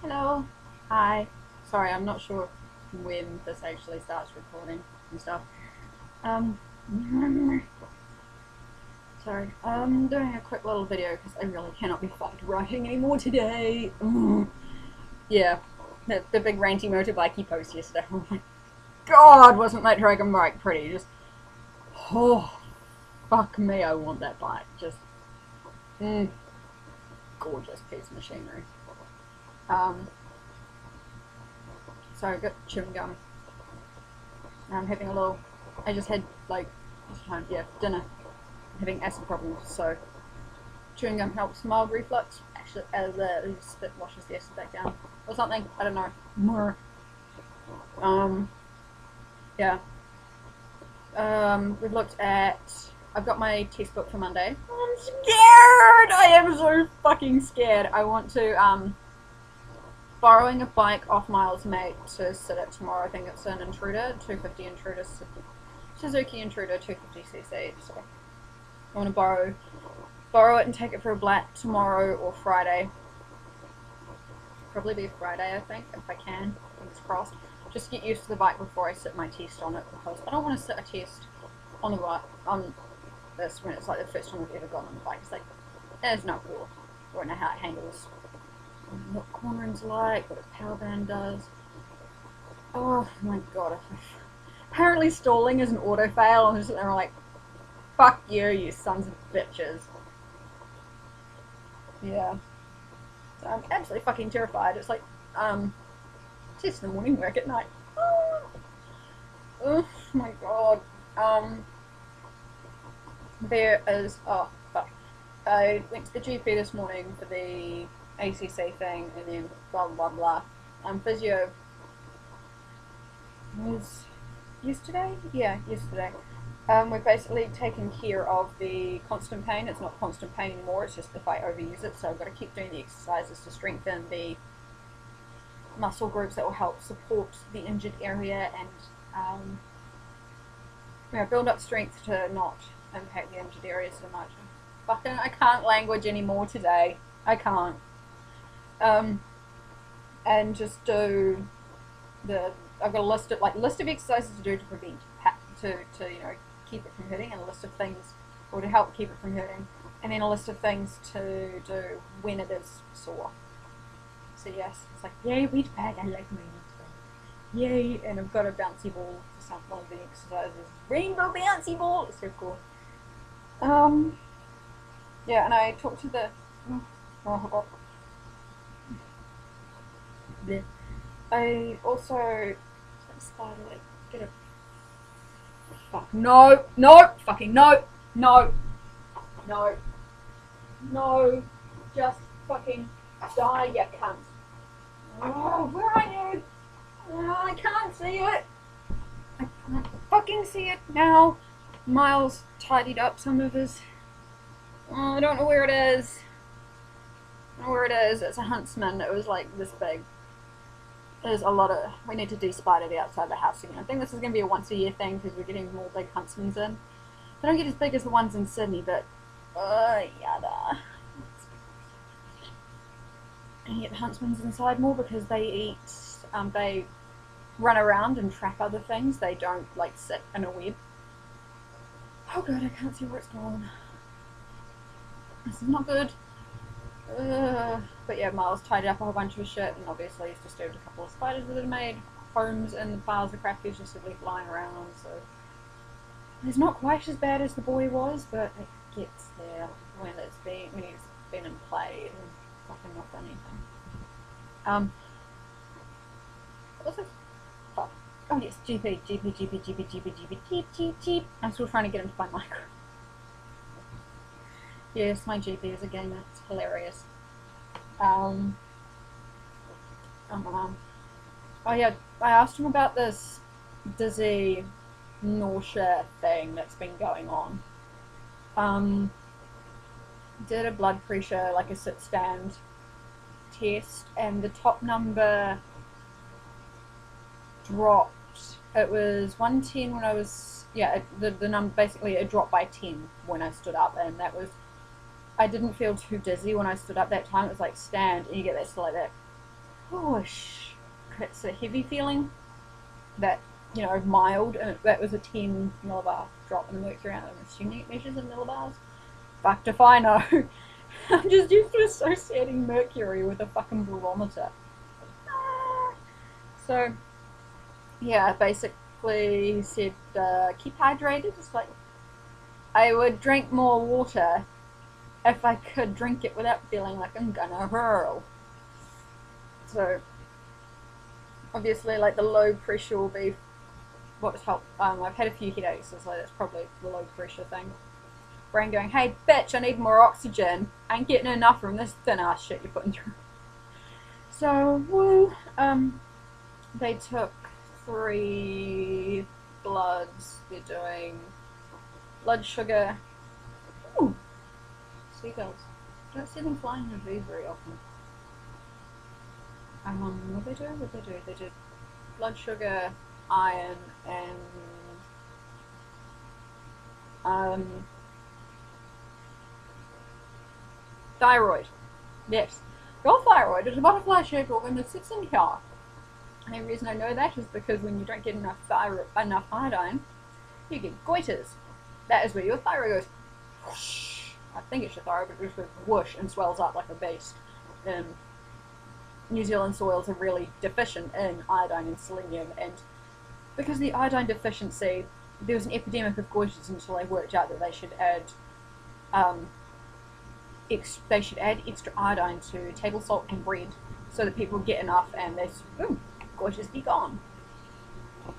Hello. Hi. Sorry, I'm not sure when this actually starts recording and stuff. Um, sorry. I'm doing a quick little video because I really cannot be fucked writing anymore today. Yeah, the big ranty motorbikey post yesterday. Oh my god, wasn't that dragon bike pretty? Just, oh, fuck me, I want that bike. Just, gorgeous piece of machinery. Um, so I got chewing gum. I'm having a little. I just had like, dinner. I'm having acid problems, so chewing gum helps mild reflux. Actually, as it spit washes the acid back down or something. I don't know. More. Yeah. We've looked at. I've got my test book for Monday. I'm scared. I am so fucking scared. I want to borrowing a bike off Miles' mate to sit at tomorrow. I think it's an Intruder, 250 Intruder, Suzuki Intruder 250cc. So I want to borrow it and take it for a black tomorrow or Friday. Probably be Friday, I think, if I can. Fingers crossed. Just get used to the bike before I sit my test on it, because I don't want to sit a test on the bike on this when it's like the first time I've ever gone on the bike. It's like, it's not cool. I don't know how it handles, what cornering's like, what a power band does. Oh my god. Apparently stalling is an auto fail, and they're like, fuck you, you sons of bitches. Yeah. So I'm absolutely fucking terrified. It's like, test in the morning, work at night. Oh my god. There is, oh fuck. I went to the GP this morning for the ACC thing, and then blah blah blah. Physio was yesterday? Yeah, yesterday. We've basically taken care of the constant pain. It's not constant pain anymore, it's just if I overuse it, so I've got to keep doing the exercises to strengthen the muscle groups that will help support the injured area and build up strength to not impact the injured area so much. Fucking, I can't language anymore today. I can't. And just do I've got a list of exercises to do to prevent, to keep it from hurting, and a list of things, or to help keep it from hurting, and then a list of things to do when it is sore. So yes, it's like, yay, wheat bag, I like my wheat bag. Yay, and I've got a bouncy ball for one of the exercises. Rainbow bouncy ball! It's so cool. Yeah, and I talked to the... I also... Spider, get a... Fuck, no! No! Fucking no! No! No! No! Just fucking die, you cunt! Oh, where are you? Oh, I can't see it! I can't fucking see it now! Miles tidied up some of his... Oh, I don't know where it is. I don't know where it is. It's a huntsman. It was like this big. There's a lot of... We need to de-spider the outside of the house again. I think this is going to be a once a year thing because we're getting more big huntsmans in. They don't get as big as the ones in Sydney, but... yada. And get the huntsmans inside more because they eat... they run around and trap other things. They don't, like, sit in a web. Oh god, I can't see where it's going. This is not good. But yeah, Miles tidied up a whole bunch of his shit, and obviously he's disturbed a couple of spiders that had made homes in the piles of crap he's just simply flying around, so... It's not quite as bad as the boy was, but it gets there when he's been in play and fucking not done anything. What's this? Oh, yes, GP. I'm still trying to get him to find micro. Yes, my GP is a gamer. It's hilarious. Oh yeah, I asked him about this dizzy nausea thing that's been going on. Did a blood pressure, like a sit stand test, and the top number dropped. It was 110 when I was, the number, basically it dropped by 10 when I stood up, and that was, I didn't feel too dizzy when I stood up that time. It was like stand, and you get that still like that push. It's a heavy feeling that, mild, and that was a 10 millibar drop in the mercury. I'm assuming it measures in millibars. Fucked if I know. I'm just used to associating mercury with a fucking barometer. So, yeah, basically he said keep hydrated. It's like I would drink more water if I could drink it without feeling like I'm gonna hurl. So, obviously, like the low pressure will be what's helped. I've had a few headaches, so that's probably the low pressure thing. Brain going, hey bitch, I need more oxygen. I ain't getting enough from this thin ass shit you're putting through. So, woo. They took 3 bloods. They're doing blood sugar. Ooh, seagulls. Don't see them flying in a V very often. What did they do? They did blood sugar, iron, and thyroid. Yes. Your thyroid is a butterfly-shaped organ that sits in here. And the reason I know that is because when you don't get enough iodine, you get goiters. That is where your thyroid goes whoosh. I think it's your thyroid, but it just goes whoosh and swells up like a beast. New Zealand soils are really deficient in iodine and selenium, and because of the iodine deficiency, there was an epidemic of goiters until they worked out that they should add extra iodine to table salt and bread so that people get enough and they goiters be gone. I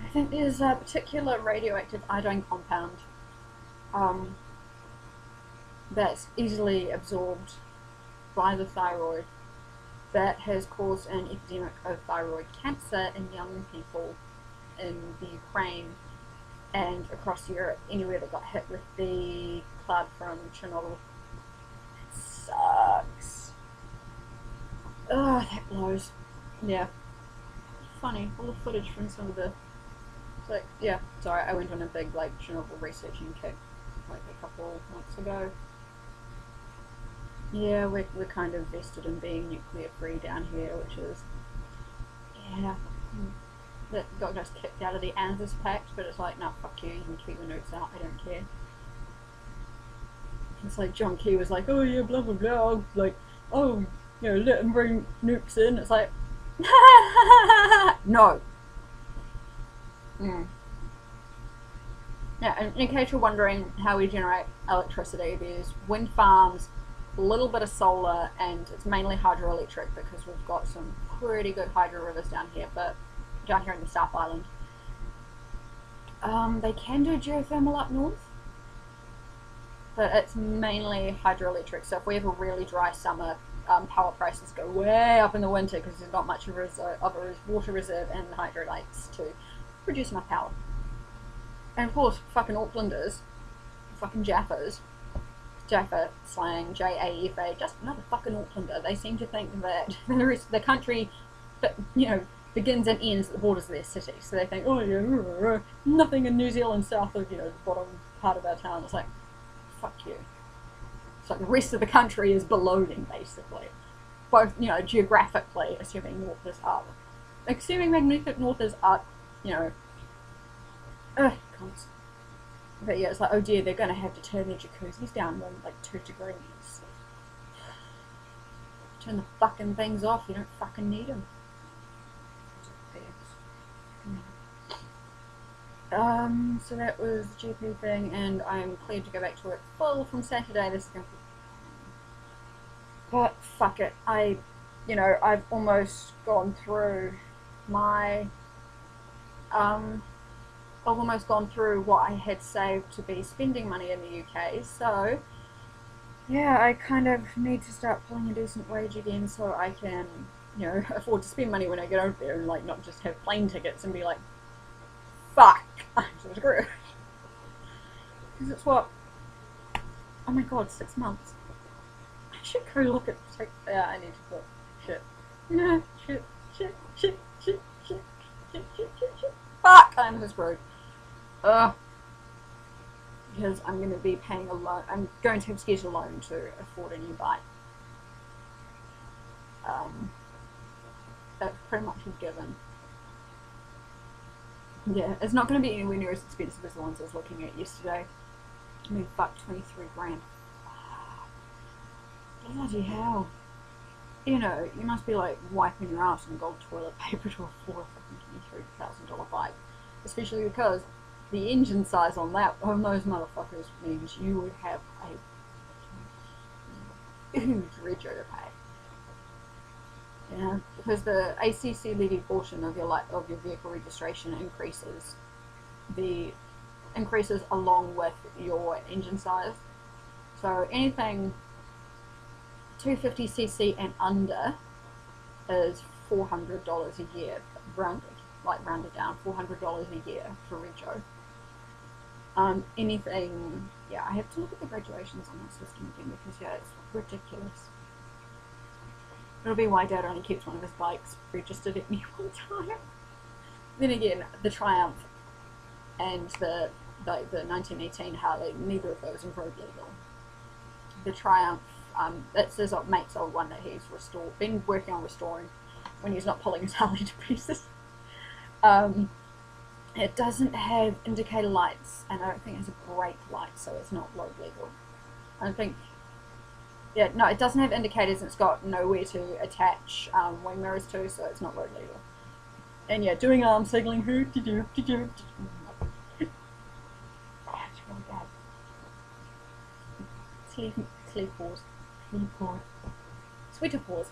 think there's a particular radioactive iodine compound that's easily absorbed by the thyroid that has caused an epidemic of thyroid cancer in young people in the Ukraine and across Europe, anywhere that got hit with the cloud from Chernobyl. It sucks. Ugh, that blows. Yeah. Funny, all the footage from some of the... sorry, I went on a big, Chernobyl researching kick, a couple months ago. Yeah, we're kind of vested in being nuclear free down here, which is, that got us kicked out of the ANZUS Pact, but it's like, no, fuck you can keep the nukes out, I don't care. It's like John Key was like, oh yeah, blah blah blah, let them bring nukes in. It's like, no. Yeah, and in case you're wondering how we generate electricity, there's wind farms, a little bit of solar, and it's mainly hydroelectric because we've got some pretty good hydro rivers down here, but down here in the South Island. They can do geothermal up north, but it's mainly hydroelectric, so if we have a really dry summer, power prices go way up in the winter because there's not much of a water reserve in the hydro lakes to produce enough power. And of course, fucking Aucklanders, fucking Jaffas, Jaffa slang, J-A-F-A, just another fucking Aucklander. They seem to think that the rest of the country, begins and ends at the borders of their city. So they think, oh yeah, nothing in New Zealand south of, the bottom part of our town. It's like, fuck you. It's like the rest of the country is below them, basically. Both, geographically, assuming north is up. Assuming magnetic north is up, cons. But yeah, it's like, oh dear, they're going to have to turn their jacuzzis down by 2 degrees. Turn the fucking things off, you don't fucking need them. So that was the GP thing, and I'm cleared to go back to work full from Saturday. This is going to be... But fuck it, I've almost gone through my... I've almost gone through what I had saved to be spending money in the UK, so yeah, I kind of need to start pulling a decent wage again so I can, afford to spend money when I get over there and not just have plane tickets and be like, fuck, I'm so screwed. Because it's what? Oh my god, 6 months. I should go look at I need to put shit. No, shit. Fuck, I'm so screwed. Because I'm going to be paying a loan. I'm going to have to get a loan to afford a new bike. That's pretty much a given. Yeah, it's not going to be anywhere near as expensive as the ones I was looking at yesterday. I mean, fuck, 23 grand. Bloody hell. You know, you must be like wiping your ass in gold toilet paper to afford a fucking $23,000 bike. Especially because the engine size on those motherfuckers means you would have a huge rego to pay. Yeah, because the ACC levy portion of your vehicle registration increases along with your engine size. So anything 250cc and under is $400 a year, rounded down, $400 a year for rego. Anything, yeah, I have to look at the graduations on that system again because yeah, it's ridiculous. It'll be why Dad only keeps one of his bikes registered at any one time. Then again, the Triumph and the 1918 Harley, neither of those are road legal. The Triumph, that's his mate's old one that he's been working on restoring when he's not pulling his Harley to pieces. It doesn't have indicator lights, and I don't think it has a brake light, so it's not road legal. I don't think. Yeah, no, it doesn't have indicators, and it's got nowhere to attach wing mirrors to, so it's not road legal. And yeah, doing arm signaling, it's really bad. Sleep pause. Sweater pause.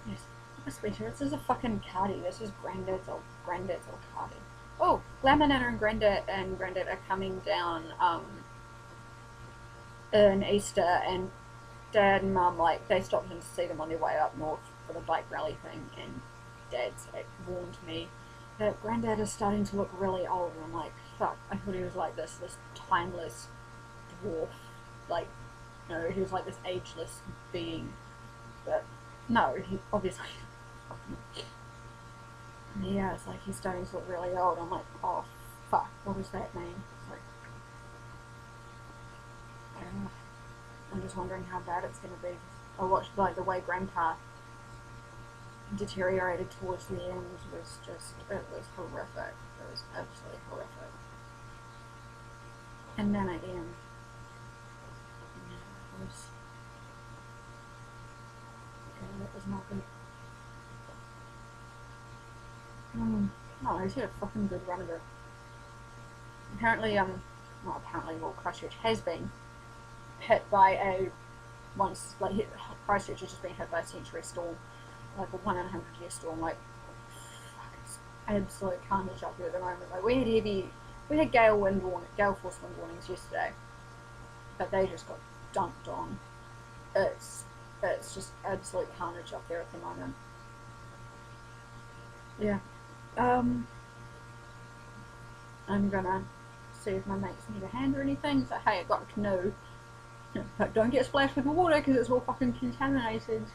Yes, a sweater. This is a fucking cardi. This is Granddad's old cardi. Oh, Glamour Nana and Granddad are coming down in Easter, and Dad and Mum, like, they stopped in to see them on their way up north for the bike rally thing, and Dad's warned me that Granddad is starting to look really old, and I'm like, fuck, I thought he was like this timeless dwarf, like, you know, he was like this ageless being, but no, he obviously, yeah, it's like he's starting to look really old. I'm like, oh, fuck, what does that mean? It's like, I'm just wondering how bad it's going to be. I watched like the way Grandpa deteriorated towards the end was horrific. It was absolutely horrific. And then at the end, it was not good. No, he's had a fucking good run of it. Apparently, Christchurch has been hit by Christchurch has just been hit by a century storm, like a 1 in 100 year storm. Like, fuck, it's absolute carnage up here at the moment. Like, we had gale force wind warnings yesterday, but they just got dumped on. It's just absolute carnage up there at the moment. Yeah. I'm gonna see if my mates need a hand or anything. So hey, I got a canoe. But don't get splashed with the water because it's all fucking contaminated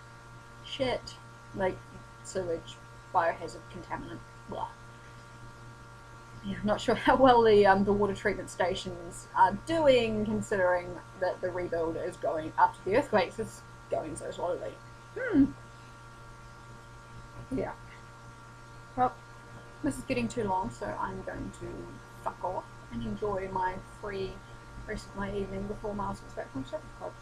shit. Like sewage, biohazard contaminant. Blah. Yeah, I'm not sure how well the water treatment stations are doing, considering that the rebuild is going after the earthquakes is going so slowly. Yeah. Well, this is getting too long, so I'm going to fuck off and enjoy my free rest of my evening before Miles gets back from Shepherd Club.